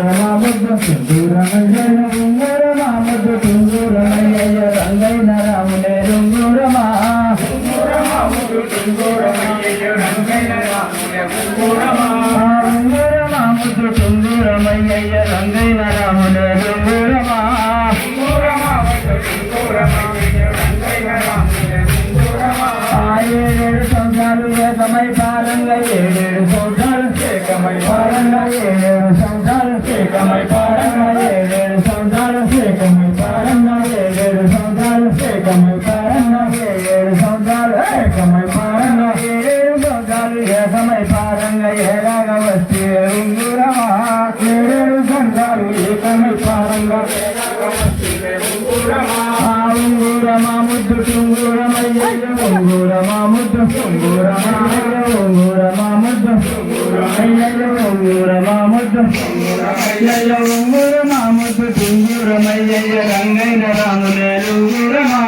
మాముద్దు మాముద్దు మాముద్దు తుంగూరమయ్య రంగైన రాములే రుంగూరమా మాముద్దు తుంగూరమయ్య రంగైన రాములే రుంగూరమా ఏడేడు సంవత్సరాలు ఏకమై పారంగా ఏడేడు సంవత్సరాలు ఏకమై పారంగా ఏడేడు సంవత్సరాలు ఏకమై పారంగా ఏడేడు సంవత్సరాలు ఏకమై పారంగా ఏడేడు సంవత్సరాలు ఏకమై పారంగా ఏడేడు సంవత్సరాలు ఏకమై పారంగా ఏడేడు సంవత్సరాలు ఏకమై పారంగా ఏలాగా వస్తే ఉంగురమా ఏడేడు సంవత్సరాలు ఏకమై పారంగా ఉంగురమా ముద్దు టుంగురమయ్య ఉంగురమా ముద్దు ఉంగురమా ముద్దు ఉంగురమా ముద్దు ఉంగురమా ముద్దు టుంగురమయ్య రంగైన రాములే ఉంగురమా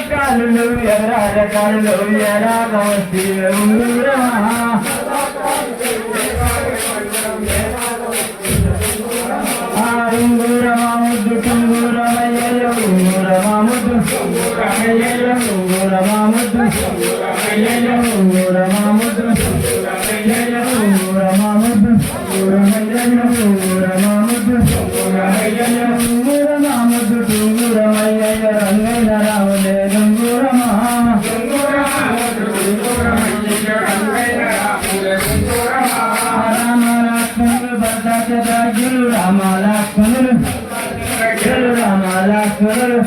కాళ్ళు ఎర్ర కాళ్ళు ఎరాగవచ్చి ఉంగురమాముద్దు టుంగురమయ్య ఉంగురమాముద్దు ఉంగురమాముద్దు ఉంగురమాముద్దు ఉంగురమాముద్దు ఉంగురమాముద్దు టుంగురమయ్య రంగైన రాములే రుంగురమా రామలక్ష్మణులు భద్రాచరాజులు రామలక్ష్మణులు రామలక్ష్మణులు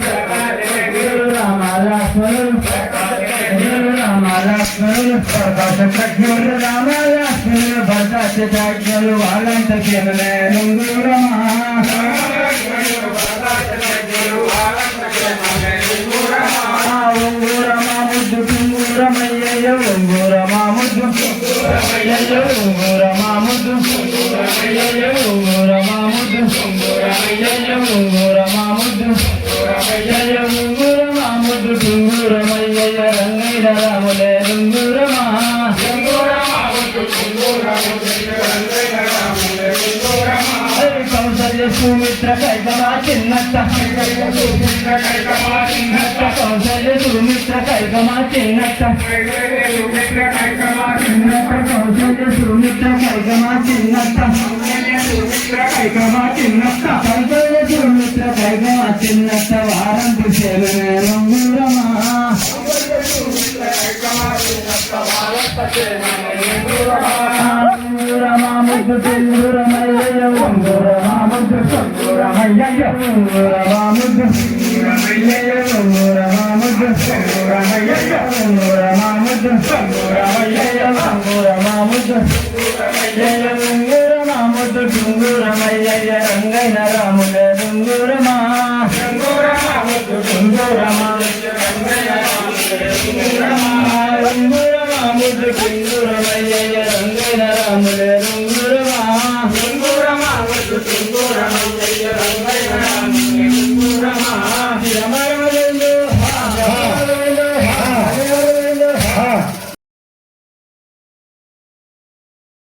రామలక్ష్మణులు రామలక్ష్మణులు ప్రకాశజ్ఞులు రామలక్ష్మణులు భద్రాచరాజులు వాళ్ళంతకే ఉంగురమా ఉంగురమాముద్దు టుంగురమయ్య ఉంగురమాముద్దు ఉంగురమాముద్దు ఉంగురమాముద్దు ఉంగురమాముద్దు ఉంగురమాముద్దు టుంగురమయ్య రంగైన రాములే ఉంగురమా కౌసల్య సుమిత్ర కైకమా చిన్నత్త కౌసల్య సుమిత్ర కైకమా చిన్నత్త కౌసల్య సుమిత్ర కైకమా చిన్నత్త కైకమా చిన్నత్త కౌసల్య సుమిత్ర కైకమా చిన్నత్త వారంతు సేవనే రంగురమా ఉంగురమాముద్దు టుంగురమయ్య ఉంగురమాముద్దు ఉంగురమయ్య ఉంగురమాముద్దు ఉంగురమాముద్దు ఉంగురమాముద్దు ఉంగురమాముద్దు ఉంగురమాముద్దు టుంగురమయ్య రంగైన రాములే ఉంగురమా ఉంగురమాముద్దు టుంగురమయ్య రంగైన రాములే